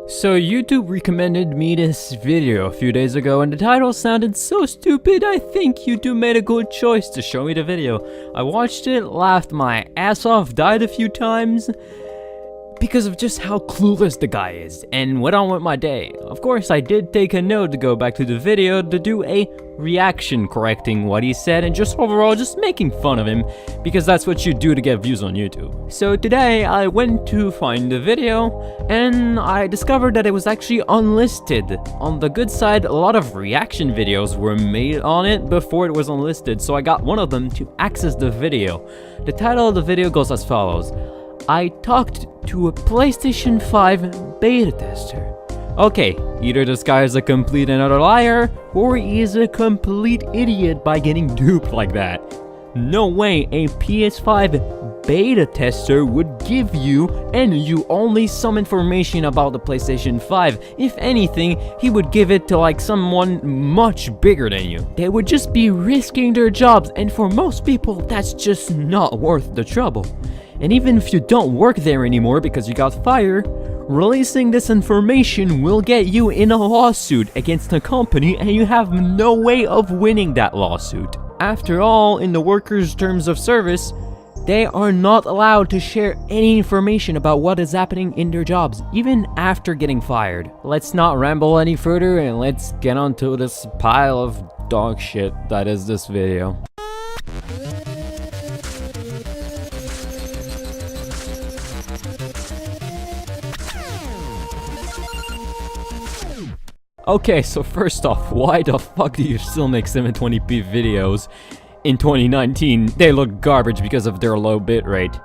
So YouTube recommended me this video a few days ago and the title sounded so stupid. I think YouTube made a good choice to show me the video. I watched it, laughed my ass off, died a few times because of just how clueless the guy is, and went on with my day. Of course, I did take a note to go back to the video to do a reaction correcting what he said and just overall just making fun of him, because that's what you do to get views on YouTube. So today I went to find the video and I discovered that it was actually unlisted. On the good side, a lot of reaction videos were made on it before it was unlisted, so I got one of them to access the video. The title of the video goes as follows: I talked to a PlayStation 5 beta tester. Okay, either this guy is a complete and utter liar, or he is a complete idiot by getting duped like that. No way a PS5 beta tester would give you and you only some information about the PlayStation 5. If anything, he would give it to like someone much bigger than you. They would just be risking their jobs, and for most people that's just not worth the trouble. And even if you don't work there anymore because you got fired, releasing this information will get you in a lawsuit against the company, and you have no way of winning that lawsuit. After all, in the workers' terms of service, they are not allowed to share any information about what is happening in their jobs, even after getting fired. Let's not ramble any further and let's get onto this pile of dog shit that is this video. Okay, so first off, why the fuck do you still make 720p videos in 2019? They look garbage because of their low bitrate.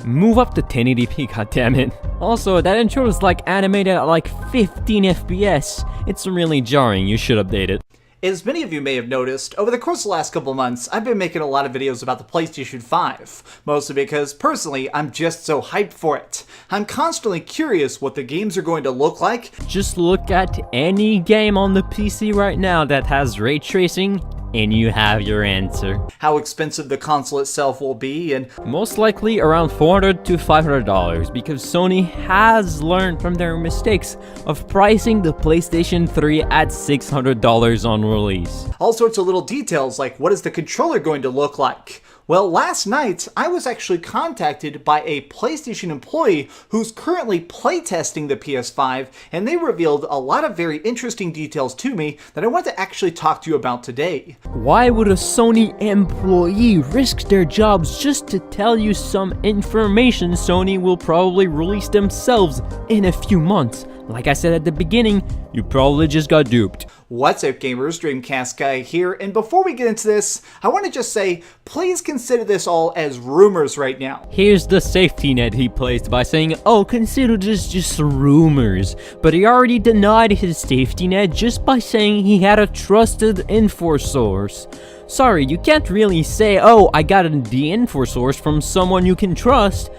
Move up to 1080p, goddammit. Also, that intro is like animated at like 15 FPS. It's really jarring, you should update it. As many of you may have noticed, over the course of the last couple months, I've been making a lot of videos about the PlayStation 5, mostly because, personally, I'm just so hyped for it. I'm constantly curious what the games are going to look like. Just look at any game on the PC right now that has ray tracing, and you have your answer. How expensive the console itself will be, and most likely around $400 to $500, because Sony has learned from their mistakes of pricing the PlayStation 3 at $600 on release. All sorts of little details like what is the controller going to look like. Well, last night, I was actually contacted by a PlayStation employee who's currently playtesting the PS5, and they revealed a lot of very interesting details to me that I want to actually talk to you about today. Why would a Sony employee risk their jobs just to tell you some information Sony will probably release themselves in a few months? Like I said at the beginning, you probably just got duped. What's up, gamers? Dreamcast Guy here, and before we get into this, I want to just say, please consider this all as rumors right now. Here's the safety net he placed by saying, oh, consider this just rumors. But he already denied his safety net just by saying he had a trusted info source. Sorry, you can't really say, oh, I got the info source from someone you can trust,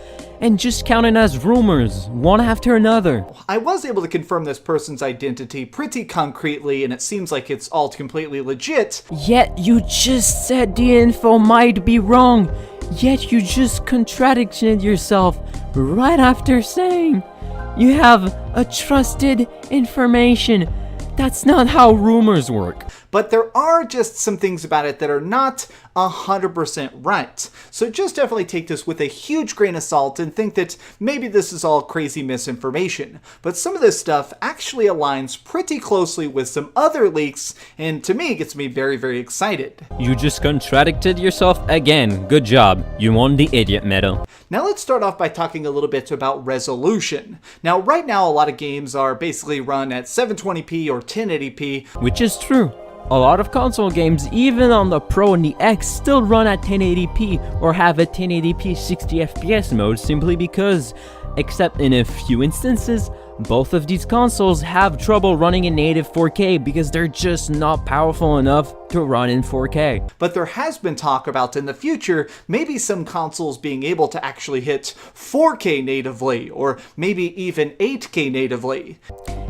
and just count it as rumors, one after another. I was able to confirm this person's identity pretty concretely, and it seems like it's all completely legit. Yet you just said the info might be wrong. Yet you just contradicted yourself right after saying you have a trusted information. That's not how rumors work. But there are just some things about it that are not 100% right. So just definitely take this with a huge grain of salt and think that maybe this is all crazy misinformation. But some of this stuff actually aligns pretty closely with some other leaks, and to me, it gets me very, very excited. You just contradicted yourself again. Good job. You won the idiot medal. Now let's start off by talking a little bit about resolution. Now right now a lot of games are basically run at 720p or 1080p. Which is true. A lot of console games, even on the Pro and the X, still run at 1080p or have a 1080p 60 FPS mode simply because, except in a few instances, both of these consoles have trouble running in native 4K because they're just not powerful enough to run in 4K. But there has been talk about in the future maybe some consoles being able to actually hit 4K natively, or maybe even 8K natively.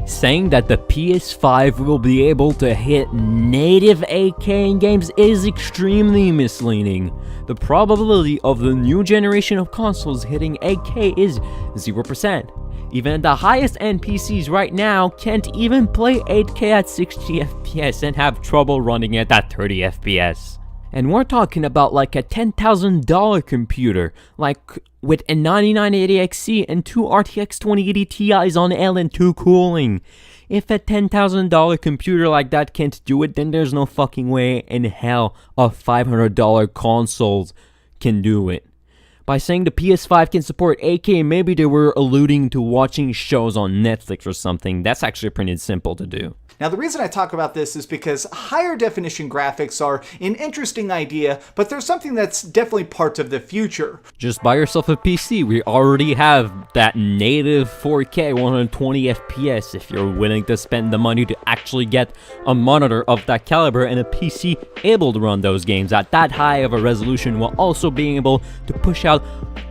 Saying that the PS5 will be able to hit native 8K in games is extremely misleading. The probability of the new generation of consoles hitting 8K is 0%. Even the highest end PCs right now can't even play 8K at 60 FPS and have trouble running it at 30 FPS. And we're talking about like a $10,000 computer, like with a 9980XC and two RTX 2080 Ti's on LN2 cooling. If a $10,000 computer like that can't do it, then there's no fucking way in hell a $500 console can do it. By saying the PS5 can support 8K, maybe they were alluding to watching shows on Netflix or something. That's actually pretty simple to do. Now, the reason I talk about this is because higher definition graphics are an interesting idea, but they're something that's definitely part of the future. Just buy yourself a PC. We already have that native 4K 120 FPS if you're willing to spend the money to actually get a monitor of that caliber and a PC able to run those games at that high of a resolution while also being able to push out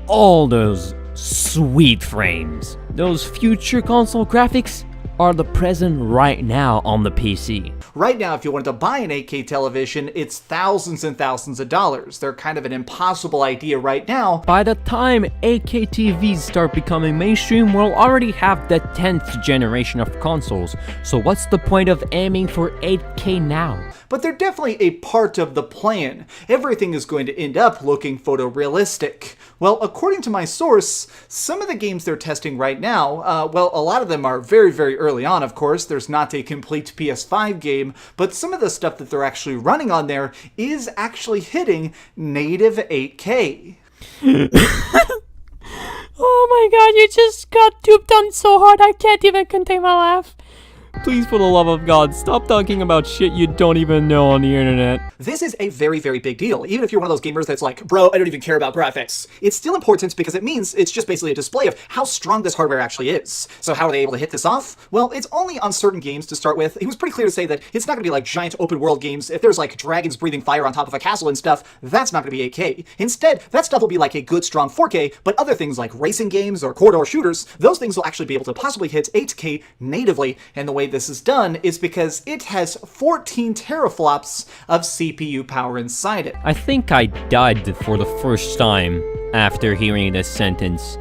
all those sweet frames. Those future console graphics are the present right now on the PC. Right now, if you wanted to buy an 8K television, it's thousands and thousands of dollars. They're kind of an impossible idea right now. By the time 8K TVs start becoming mainstream, we'll already have the 10th generation of consoles. So what's the point of aiming for 8K now? But they're definitely a part of the plan. Everything is going to end up looking photorealistic. Well, according to my source, some of the games they're testing right now, well, a lot of them are very, very early on, of course. There's not a complete PS5 game, but some of the stuff that they're actually running on there is actually hitting native 8K. Oh my god, you just got duped on so hard I can't even contain my laugh. Please, for the love of God, stop talking about shit you don't even know on the internet. This is a very, very big deal. Even if you're one of those gamers that's like, bro, I don't even care about graphics. It's still important because it means it's just basically a display of how strong this hardware actually is. So how are they able to hit this off? Well, it's only on certain games to start with. He was pretty clear to say that it's not going to be like giant open world games. If there's like dragons breathing fire on top of a castle and stuff, that's not going to be 8K. Instead, that stuff will be like a good strong 4K, but other things like racing games or corridor shooters, those things will actually be able to possibly hit 8K natively. And the way this is done is because it has 14 teraflops of CPU power inside it. I think I died for the first time after hearing this sentence.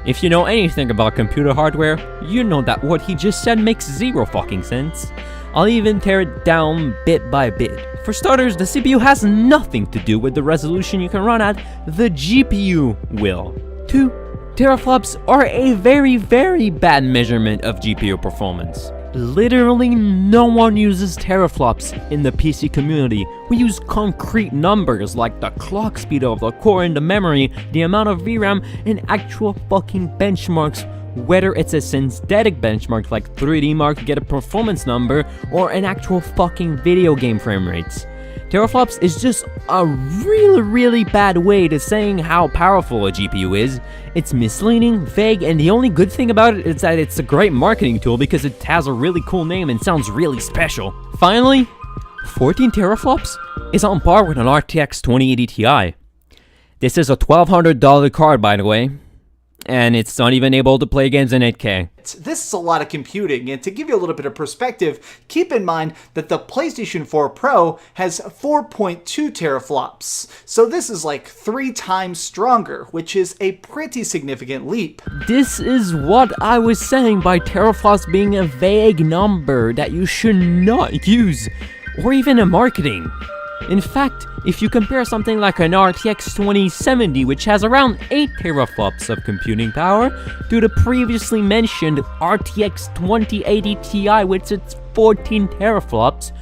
If you know anything about computer hardware, you know that what he just said makes zero fucking sense. I'll even tear it down bit by bit. For starters, the CPU has nothing to do with the resolution you can run at, the GPU will. 2 teraflops are a very, very bad measurement of GPU performance. Literally no one uses teraflops in the PC community. We use concrete numbers like the clock speed of the core and the memory, the amount of VRAM, and actual fucking benchmarks, whether it's a synthetic benchmark like 3D Mark to get a performance number, or an actual fucking video game frame rates. Teraflops is just a really bad way to saying how powerful a GPU is. It's misleading, vague, and the only good thing about it is that it's a great marketing tool because it has a really cool name and sounds really special. Finally, 14 teraflops is on par with an RTX 2080 Ti. This is a $1,200 card, by the way, and it's not even able to play games in 8K. This is a lot of computing, and to give you a little bit of perspective, keep in mind that the PlayStation 4 Pro has 4.2 teraflops. So this is like 3 times stronger, which is a pretty significant leap. This is what I was saying by teraflops being a vague number that you should not use, or even in marketing. In fact, if you compare something like an RTX 2070, which has around 8 teraflops of computing power, to the previously mentioned RTX 2080 Ti with its 14 teraflops,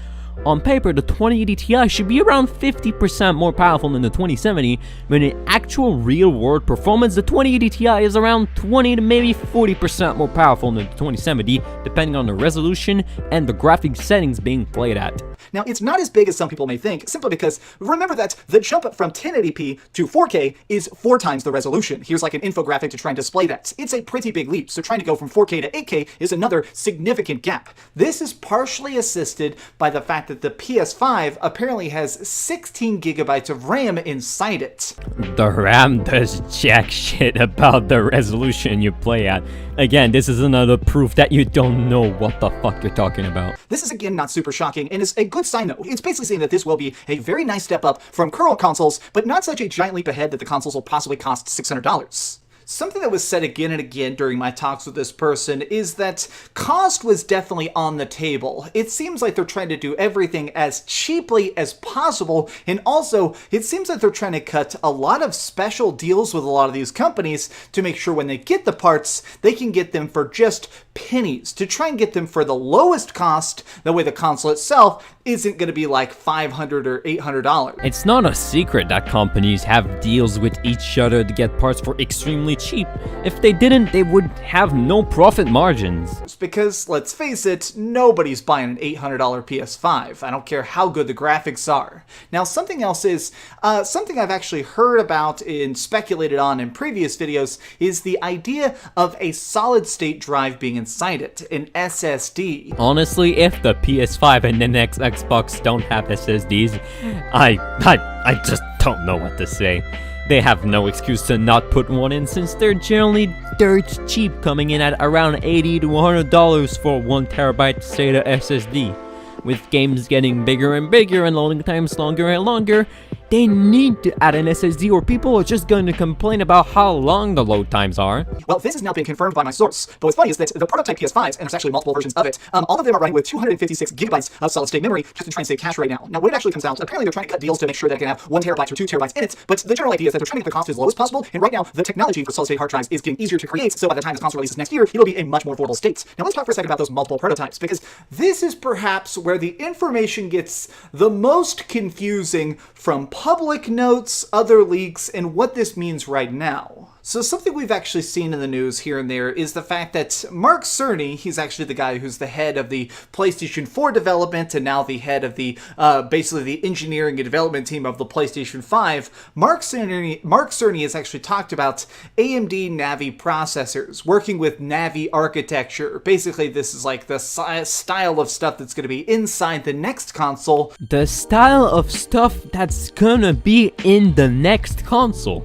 on paper the 2080 Ti should be around 50% more powerful than the 2070, but in actual real-world performance, the 2080 Ti is around 20 to maybe 40% more powerful than the 2070, depending on the resolution and the graphic settings being played at. Now, it's not as big as some people may think, simply because remember that the jump up from 1080p to 4K is 4 times the resolution. Here's like an infographic to try and display that. It's a pretty big leap, so trying to go from 4K to 8K is another significant gap. This is partially assisted by the fact that the PS5 apparently has 16 gigabytes of RAM inside it. The RAM does jack shit about the resolution you play at. Again, this is another proof that you don't know what the fuck you're talking about. This is again not super shocking, and is a good sign though. It's basically saying that this will be a very nice step up from current consoles, but not such a giant leap ahead that the consoles will possibly cost $600. Something that was said again and again during my talks with this person is that cost was definitely on the table. It seems like they're trying to do everything as cheaply as possible, and also it seems like they're trying to cut a lot of special deals with a lot of these companies to make sure when they get the parts, they can get them for just pennies, to try and get them for the lowest cost. That way the console itself isn't going to be like $500 or $800. It's not a secret that companies have deals with each other to get parts for extremely cheap. If they didn't, they would have no profit margins. Because, let's face it, nobody's buying an $800 PS5. I don't care how good the graphics are. Now, something else is, something I've actually heard about and speculated on in previous videos is the idea of a solid-state drive being inside it, an SSD. Honestly, if the PS5 and the next Xbox don't have SSDs, I just don't know what to say. They have no excuse to not put one in since they're generally dirt cheap, coming in at around $80 to $100 for 1TB SATA SSD. With games getting bigger and bigger and loading times longer and longer, they need to add an SSD or people are just going to complain about how long the load times are. Well, this has now been confirmed by my source, but what's funny is that the prototype PS5s, and there's actually multiple versions of it, all of them are running with 256 gigabytes of solid-state memory just to try and save cash right now. Now, when it actually comes out, apparently they're trying to cut deals to make sure that it can have 1 terabyte or 2 terabytes in it, but the general idea is that they're trying to get the cost as low as possible, and right now, the technology for solid-state hard drives is getting easier to create, so by the time this console releases next year, it'll be a much more affordable state. Now, let's talk for a second about those multiple prototypes, because this is perhaps where the information gets the most confusing from public notes, other leaks, and what this means right now. So something we've actually seen in the news here and there is the fact that Mark Cerny, he's actually the guy who's the head of the PlayStation 4 development and now the head of the, basically the engineering and development team of the PlayStation 5. Mark Cerny has actually talked about AMD Navi processors, working with Navi architecture. Basically, this is like the style of stuff that's going to be inside the next console. The style of stuff that's gonna be in the next console.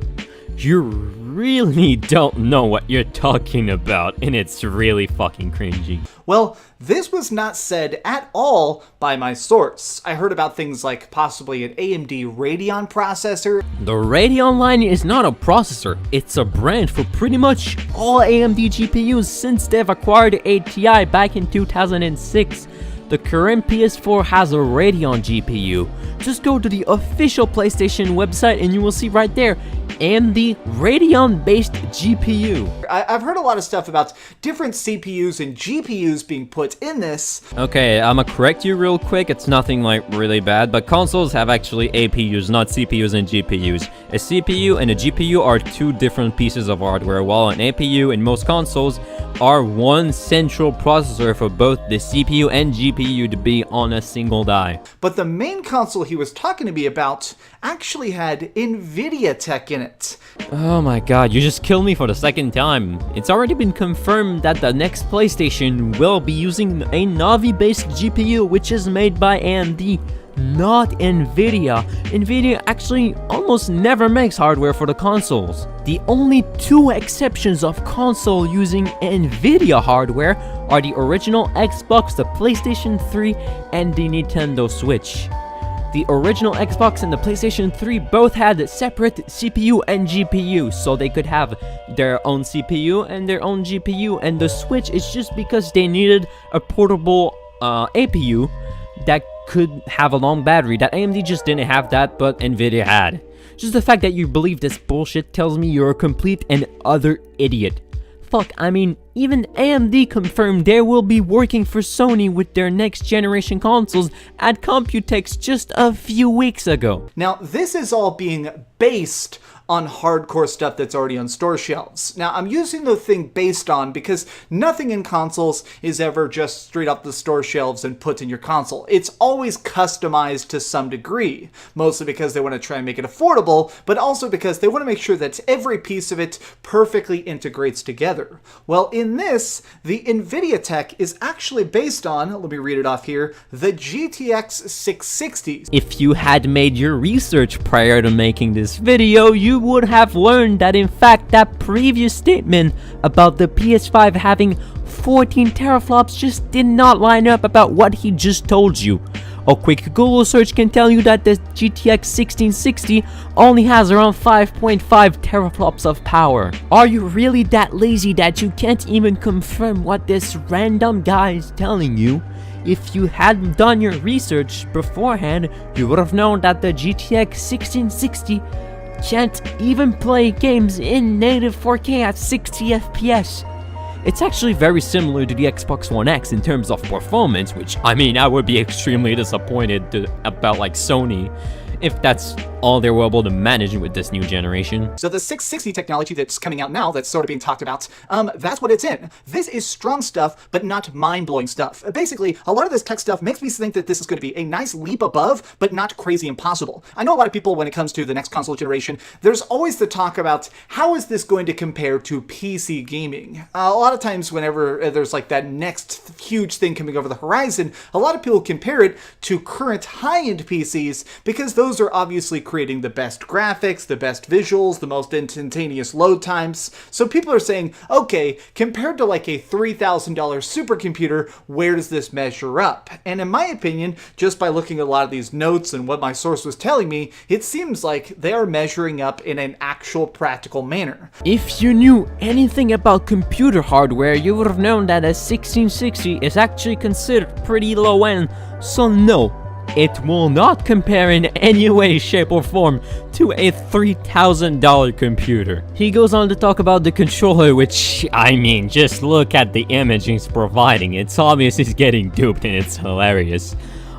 You really don't know what you're talking about, and it's really fucking cringy. Well, this was not said at all by my source. I heard about things like possibly an AMD Radeon processor. The Radeon line is not a processor, it's a brand for pretty much all AMD GPUs since they've acquired ATI back in 2006. The current PS4 has a Radeon GPU. Just go to the official PlayStation website and you will see right there, AMD Radeon-based GPU. I've heard a lot of stuff about different CPUs and GPUs being put in this. Okay, I'ma correct you real quick, it's nothing like really bad, but consoles have actually APUs, not CPUs and GPUs. A CPU and a GPU are two different pieces of hardware, while an APU in most consoles are one central processor for both the CPU and GPU to be on a single die. But the main console he was talking to me about actually had NVIDIA tech in it. Oh my god, you just killed me for the second time. It's already been confirmed that the next PlayStation will be using a Navi-based GPU, which is made by AMD, not NVIDIA. NVIDIA actually almost never makes hardware for the consoles. The only two exceptions of console using NVIDIA hardware are the original Xbox, the PlayStation 3, and the Nintendo Switch. The original Xbox and the PlayStation 3 both had separate CPU and GPU, so they could have their own CPU and their own GPU, and the Switch is just because they needed a portable APU that could have a long battery. That AMD just didn't have that, but NVIDIA had. Just the fact that you believe this bullshit tells me you're a complete and utter idiot. Fuck, I mean, even AMD confirmed they will be working for Sony with their next generation consoles at Computex just a few weeks ago. Now, this is all being based on hardcore stuff that's already on store shelves. Now, I'm using the thing based on because nothing in consoles is ever just straight off the store shelves and put in your console. It's always customized to some degree, mostly because they want to try and make it affordable, but also because they want to make sure that every piece of it perfectly integrates together. Well, in this, the NVIDIA tech is actually based on, let me read it off here, the GTX 660s. If you had made your research prior to making this video, you would have learned that in fact that previous statement about the PS5 having 14 teraflops just did not line up about what he just told you. A quick Google search can tell you that the GTX 1660 only has around 5.5 teraflops of power. Are you really that lazy that you can't even confirm what this random guy is telling you? If you hadn't done your research beforehand, you would have known that the GTX 1660 can't even play games in native 4K at 60 FPS. It's actually very similar to the Xbox One X in terms of performance, which, I mean, I would be extremely disappointed about like Sony if that's all they were able to manage with this new generation. So the 660 technology that's coming out now, that's sort of being talked about, that's what it's in. This is strong stuff, but not mind-blowing stuff. Basically, a lot of this tech stuff makes me think that this is going to be a nice leap above, but not crazy impossible. I know a lot of people, when it comes to the next console generation, there's always the talk about how is this going to compare to PC gaming. A lot of times whenever there's like that next huge thing coming over the horizon, a lot of people compare it to current high-end PCs because those are obviously creating the best graphics, the best visuals, the most instantaneous load times. So people are saying, okay, compared to like a $3,000 supercomputer, where does this measure up? And in my opinion, just by looking at a lot of these notes and what my source was telling me, it seems like they are measuring up in an actual practical manner. If you knew anything about computer hardware, you would have known that a 1660 is actually considered pretty low end, so no, it will not compare in any way, shape, or form to a $3,000 computer. He goes on to talk about the controller, which, I mean, just look at the image he's providing. It's obvious he's getting duped and it's hilarious.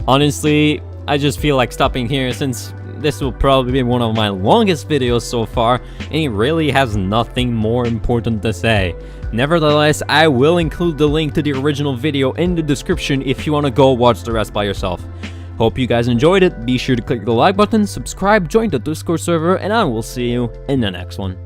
Honestly, I just feel like stopping here since this will probably be one of my longest videos so far, and he really has nothing more important to say. Nevertheless, I will include the link to the original video in the description if you want to go watch the rest by yourself. Hope you guys enjoyed it. Be sure to click the like button, subscribe, join the Discord server, and I will see you in the next one.